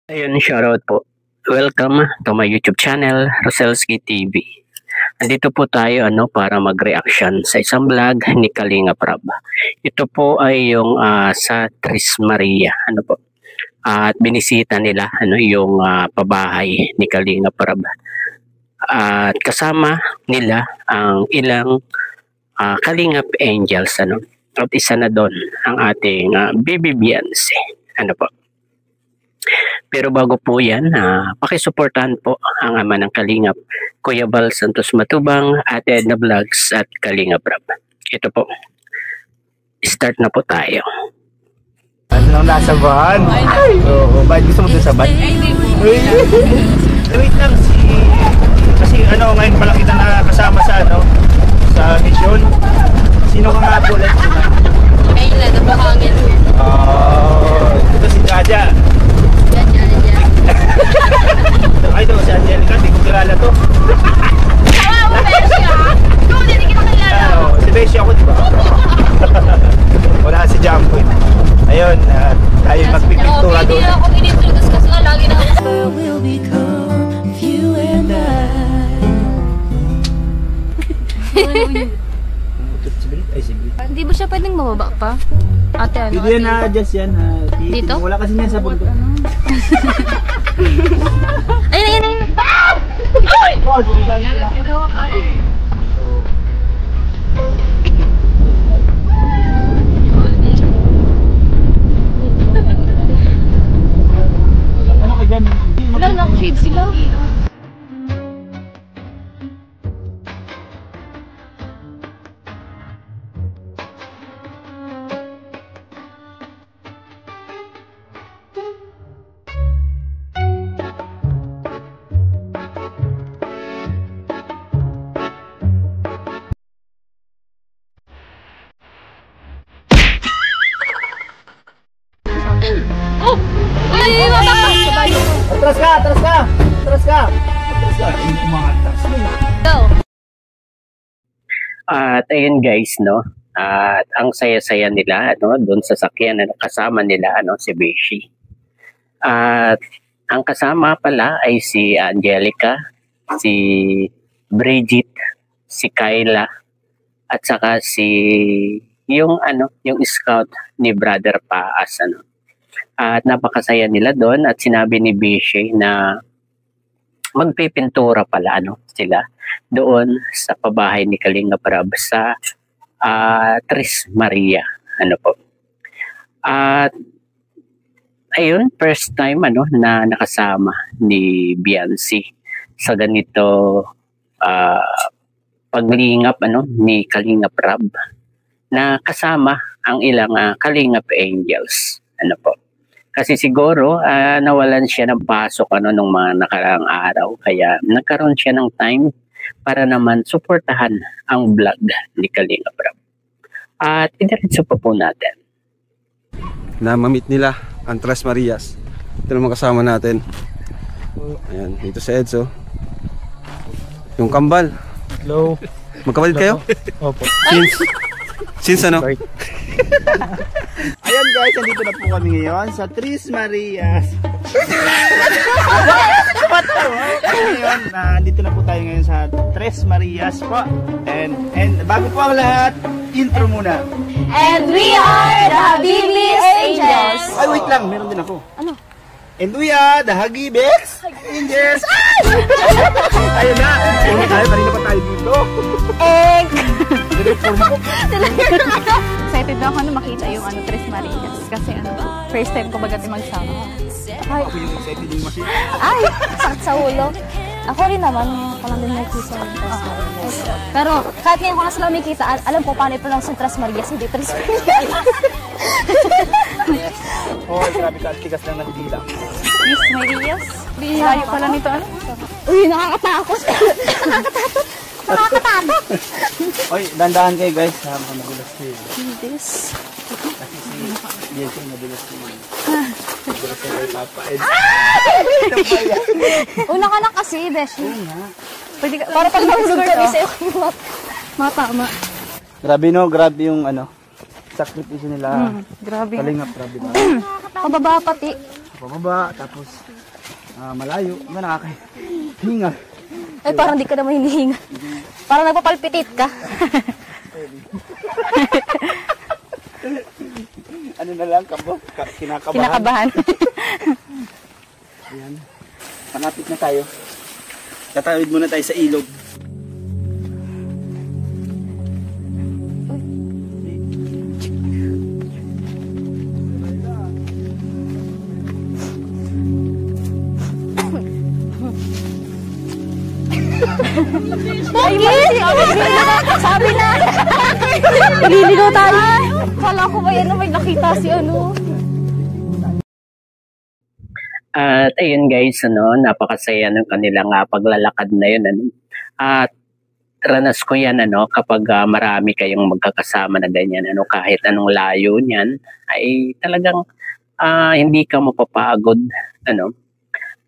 Ayun, shoutout po. Welcome to my YouTube channel, Roselski TV. Andito po tayo para mag-reaction sa isang vlog ni Kalinga Prab. Ito po ay yung sa Tres Maria, at binisita nila yung pabahay ni Kalinga Prab. At kasama nila ang ilang Kalingap Angels, At isa na doon ang ating Baby Beyonce, Pero bago po yan, pakisuportahan po ang ama ng Kalingap, Kuya Bal Santos Matubang, at Edna Vlogs at Kalinga Prab. Ito po, start na po tayo. Ano nasa van? Oo, bakit gusto mo dun sa van? Wait lang, kasi ngayon pala kita nakakasama sa mission. Sino ka nga po ulit? Ayun na, nabuhangin. Ito si Jaja. Ay, ito si Angelica, hindi ko kilala to. Tawa mo, Beshi ah! Ikaw, hindi kita kilala. Si Beshi ako, diba? Wala si Jumbo. Ayun, tayo magpipintura doon. Hindi ako inintroduce kasi lagi na ako. Will become you and Ay, sige. Hindi ba siya pwedeng mababa pa? Ate, Hindi yan na-adjust yan. Dito? Wala kasi niyan sa bundok. Ayun, ayun, ayun! Ano ka dyan? Wala na, shade sila. Atras ka! Atras ka! Atras ka! Atras ka! Umangatras mo. Go! At ayun guys, at ang saya-saya nila, doon sa sakyan, kasama nila, si Beshi. At ang kasama pala ay si Angelica, si Bridget, si Kyla, at saka yung scout ni Brother Paas, At napakasaya nila doon at sinabi ni Beshi na magpipintura pala sila doon sa pabahay ni Kalinga Prab sa Tres Maria, po. At ayun, first time na nakasama ni Beyonce sa ganito paglingap ni Kalinga Prab na kasama ang ilang Kalingap Angels, po. Kasi siguro nawalan siya ng pasok nung mga nakaraang araw, kaya nagkaroon siya ng time para naman suportahan ang vlog ni Kalinga Prab. At idiretso pa po natin. Na mamit nila ang Tres Marias. Ito naman kasama natin. Ayan, dito sa Edso. Yung kambal. Hello. Magkapatid kayo? Opo. Since ano? Ayan guys, nandito na po kami ngayon sa Tres Marias. Ngayon, nandito na po tayo ngayon sa Tres Marias po. And bago po ang lahat, intro muna. And we are the Habibis Angels! Ay, wait lang, meron din ako. Ano? And we are the Habibis Angels! Ayun na! Ayun tayo, kanina pa tayo dito. Egg! Excited ako na makita yung Tres Marias kasi first time ko baga magsama. Ay, Ako yung excited yung makita. ay, sakit sa ulo. Ako rin naman, ko lang din nakikita yung Tres Marias. Pero kahit ngayon ko na sila makikita, alam po paano ipon lang sa Tres Marias, hindi Tres Marias. Oh, grabe ka, tigas lang ng dila. Miss Marias? Layo pala nito, Uy, nakakatakot. Nakakatakot. Nakakatakot. Oy, dandahan kayo guys. Habang nagulas kayo. This. Kasi yes, nagulas kayo. Nagulas kayo kay Papa Ed. Una ka na kasi, Beshi. Pwede ka, para pag mahulog kami sa'yo, matama. Grabe grabe yung sakripisyo nila. Grabe. Kalingap, grabe na. Pababa pati. Pababa, tapos malayo. Ano, nakakahinga. Ay, parang di ka naman hinihinga. Parang nagpapalpitit ka. Ano na lang, kinakabahan. Kinakabahan. Ayan. Malapit na tayo. Tatawid muna tayo sa ilog. Sabi na! Palilino tayo! Kala ko ba yan na may nakita si ano? At ayun guys, napakasaya ng kanilang paglalakad na yun. At ranas ko yan kapag marami kayong magkakasama na ganyan, kahit anong layo niyan, ay talagang hindi ka mapapagod.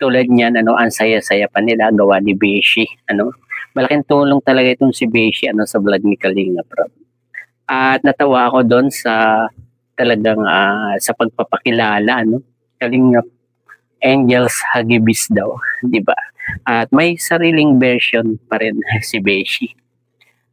Tulad niyan, ang saya-saya pa nila gawa ni Beshi. Malaking tulong talaga itong si Beshi sa vlog ni Kalinga Prab. At natawa ako doon sa talagang sa pagpapakilala, Kalinga Angels Hagibis daw, di ba? At may sariling version pa rin si Beshi.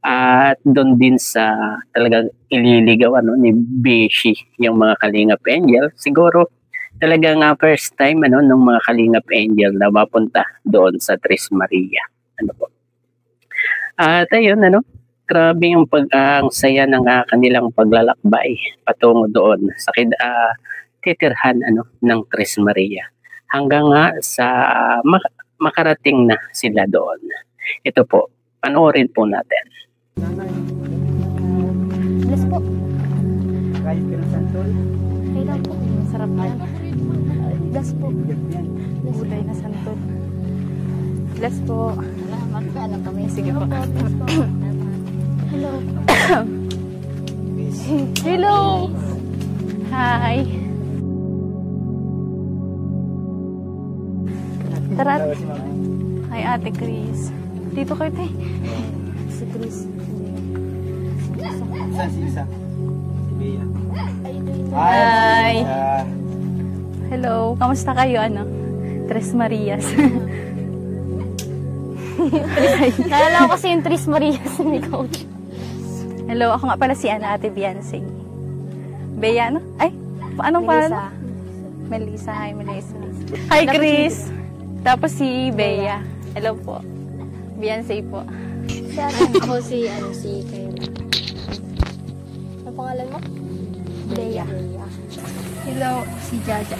At doon din sa talagang ililigaw ni Beshi yung mga Kalingap Angel. Siguro talagang first time ng mga Kalingap Angel na mapunta doon sa Tres Maria. At ayun, grabe yung ang saya ng kanilang paglalakbay patungo doon sa titirhan ng Tres Maria. Hanggang sa makarating na sila doon. Ito po, panoorin po natin. Bless po. Kahit ka ng santol. Kailan po. Masarap na. Bless po. Gulay na santol. Bless po. Magkano kami? Sige po. Hello. Hello. Hi. Tara. Hi, Ate Chris. Dito kayo, te. Si Chris. Saan si Isa? Si Bea. Hi. Hello. Kamusta kayo, Tres Marias. Nalala ko kasi yung Tres Marias ni Coach. Hello, ako nga pala si Ate Beyonce. Bea, Ay, anong pangalan? Melissa. Hi, Melissa. Hi, Chris. Tapos si Bea. Hello po. Beyonce po. Ako si Kayla. Ang pangalan mo? Bea. Hello, si Jaja.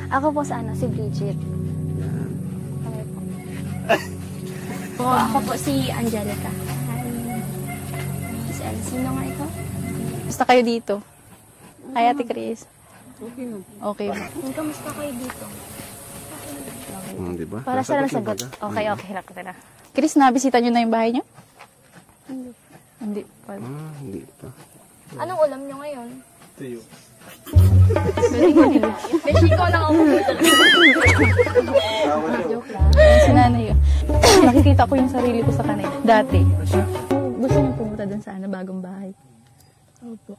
Ako po sa si Bridget. Ako po si Angelica. Sino nga ito? Basta kayo dito. Hi, Ate Chris. Okay. Kamusta kayo dito? Diba? Para sa lang sagot. Okay. Hirap ka na. Chris, nabisita nyo na yung bahay nyo? Hindi pa. Hindi pa. Anong ulam nyo ngayon? Tuyo. Beshi ko lang ako dito. Joke lang. Si nanay yun. Nakikita ko yung sarili ko sa kanila. Dati. Gusto niyo pumunta dun sa bagong bahay? Opo.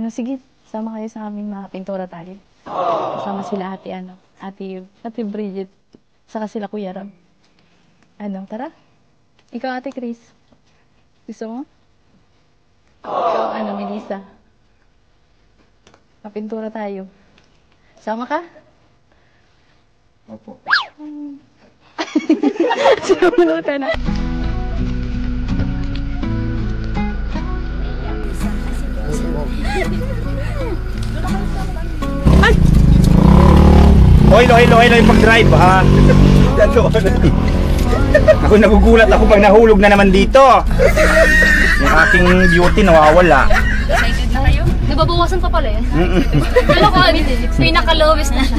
Sige, sama kayo sa aming mga pintura tayo. Kasama sila Ate Bridget, saka sila Kuya Ram. Tara. Ikaw, Ate Chris. Gusto mo? Ikaw, Melissa. Mapintura tayo. Sama ka? Opo. Sama ka na. Hello yung pag-drive Ako nagugulat ako pag nahulog na naman dito. Yung aking beauty nawawala. Excited na kayo? Nababawasan pa pala eh. Ano ko, pinaka-lowest na siya.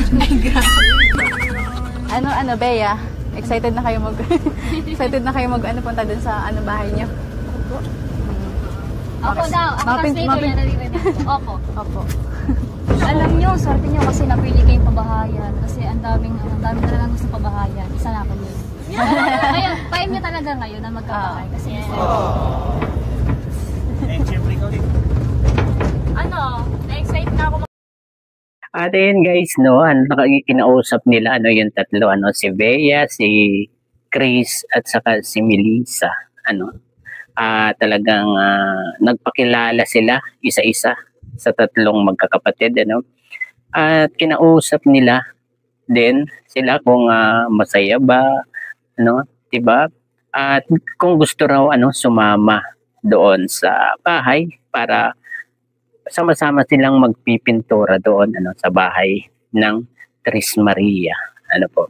Bea? Excited na kayo punta dun sa bahay niyo? Opo daw. Ako translator niya rin. Opo. Alam niyo, swerte niyo kasi napili kayong pabahayan. Kasi ang daming talaga gusto pabahayan. Isa na ako yun. Ngayon, time niyo talaga ngayon na magkabahay. Kasi And syempre ikaw din. Na-excite na ako. At ayun guys, no, kinausap nila yung tatlo, si Bea, si Chris at saka si Melissa, talagang nagpakilala sila isa-isa sa tatlong magkakapatid, at kinausap nila din sila kung masaya ba, 'di ba? At kung gusto raw sumama doon sa bahay para sama-sama silang magpipintura doon sa bahay ng Tres Maria, po.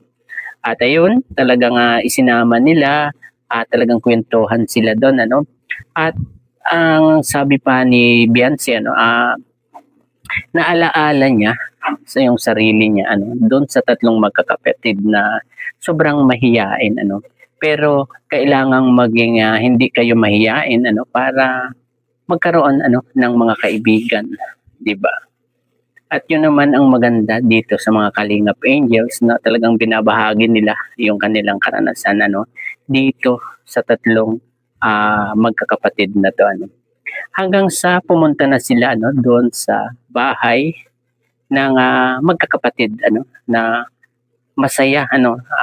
At ayun, talagang isinama nila at talagang kwentuhan sila doon, At ang sabi pa ni Beyonce, naalaala niya sa yung sarili niya, doon sa tatlong magkakapatid na sobrang mahiyain, pero kailangang maging hindi kayo mahiyain, para magkaroon ng mga kaibigan, 'di ba? At yun naman ang maganda dito sa mga Kalingap Angels na talagang binabahagi nila yung kanilang karanasan dito sa tatlong magkakapatid na to, hanggang sa pumunta na sila doon sa bahay ng magkakapatid na masaya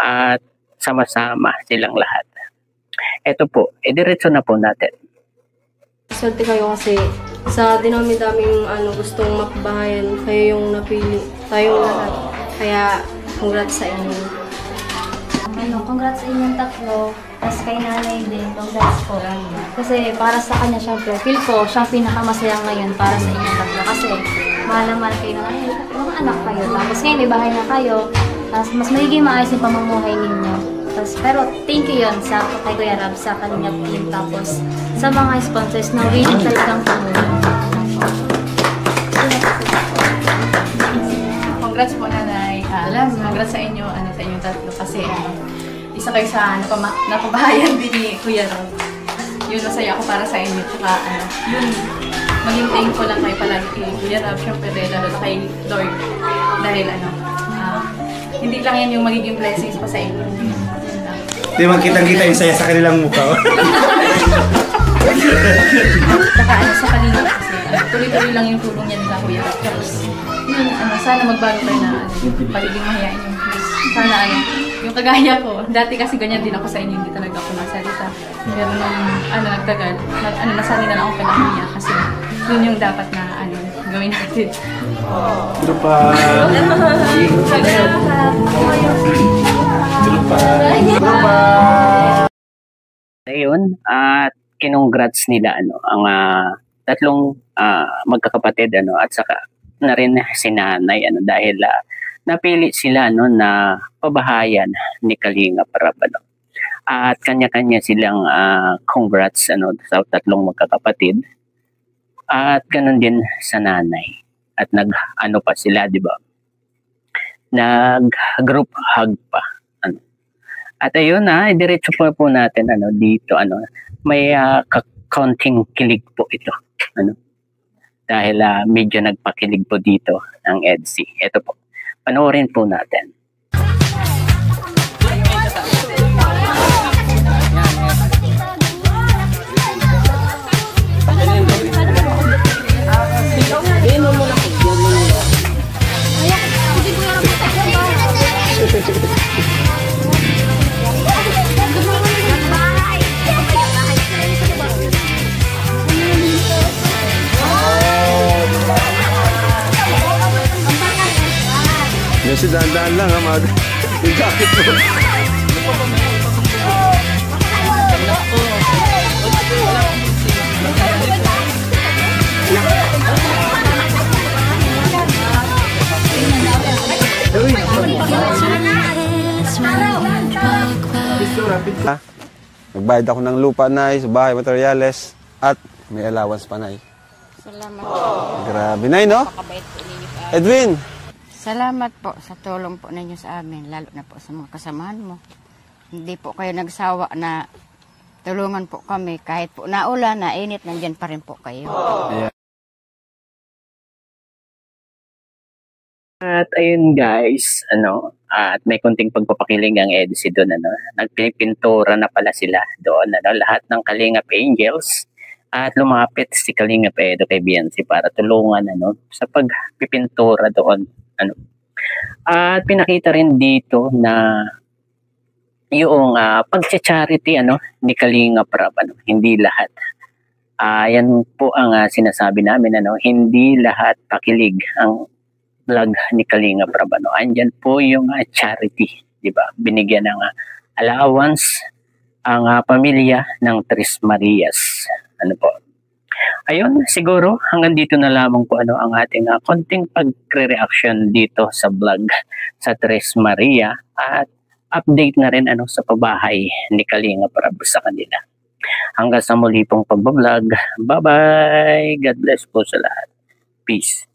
at sama-sama silang lahat. Ito po, diretso na po natin. Swerte kayo kasi sa dinami-daming gustong mapabahayan, kayo yung napili, tayong lahat. Kaya congrats sa inyo. Congrats sa inyong tatlo. Tapos kay nanay din, congrats po. Kasi para sa kanya, syempre, feel ko siyang pinakamasaya ngayon para sa inyong tatlo. Kasi mahal na mahal kayo na mga anak kayo. Tapos ngayon may bahay na kayo. Tapos mas magiging maayos yung pamumuhay ninyo. Tapos, pero thank you yun sa kay Kuya Rab, sa kanya team. Tapos sa mga sponsors na willing talagang tumulong. Congrats po, nanay. Congrats sa inyo, sa inyong tatlo. Kasi isa kayo sa napabahayan din ni Kuya Rob. Yun, masaya ako para sa inyo. Tsaka, yun, maging thankful lang kayo palagi kay Kuya Rob. Siyempre, lalo na kay Lord. Dahil, hindi lang yan yung magiging blessings pa sa inyo. Hindi man kitang-kita yung saya sa kanilang mukha. Tsaka, sa kanila kasi, tuloy-tuloy lang yung tulong niya nila, Kuya Rob. Tapos, yun, sana magbago kayo na pagiging mahihain yung Diyos. Sana, yung kagaya ko, dati kasi ganyan din ako sa inyo, hindi talaga ako nasalita. Pero nung, nagtagal, nasanay na lang ako pala kasi yun yung dapat na, gawin natin. Lupa! Ayun, at kinongrats nila ang tatlong magkakapatid at saka na rin si nanay dahil napili sila na pabahayan ni Kalingap Rab, at kanya-kanya silang congrats sa tatlong magkakapatid, at ganun din sa nanay. At pa sila, di ba? Nag-group hug pa. At ayun diretso po natin dito may kaunting kilig po ito. Dahil medyo nagpakilig po dito ang EDSI. Ito po. Panoorin po natin. Kasi dahan-dahan lang yung jacket mo. Nagbayad ako ng lupa, Nay, sa bahay, materyales, at may allowance pa, Nay. Salamat. Grabe, Nay, no? Edwin! Salamat po sa tulong po ninyo sa amin, lalo na po sa mga kasamahan mo. Hindi po kayo nagsawa na tulungan po kami. Kahit po naulan, nainit, nandyan pa rin po kayo. Yeah. At ayun guys, at may konting pagpapakiling ang EDSI doon, nagpintura na pala sila doon, lahat ng Kalingap Angels at lumapit si Kalingap Edo kay Biancy para tulungan sa pagpipintura doon. At pinakita rin dito na yung pag-charity ni Kalingap Rab, hindi lahat. Yan po ang sinasabi namin, hindi lahat pakilig ang vlog ni Kalingap Rab. Andyan po yung charity, di ba? Binigyan ng allowance ang pamilya ng Tres Marias. Po. Ayun, siguro hanggang dito na lamang po ang ating konting pagre-reaction dito sa vlog sa Tres Maria at update na rin sa pabahay ni Kalingap Rab sa kanila. Hanggang sa muli pong pagbablog. Bye-bye! God bless po sa lahat. Peace.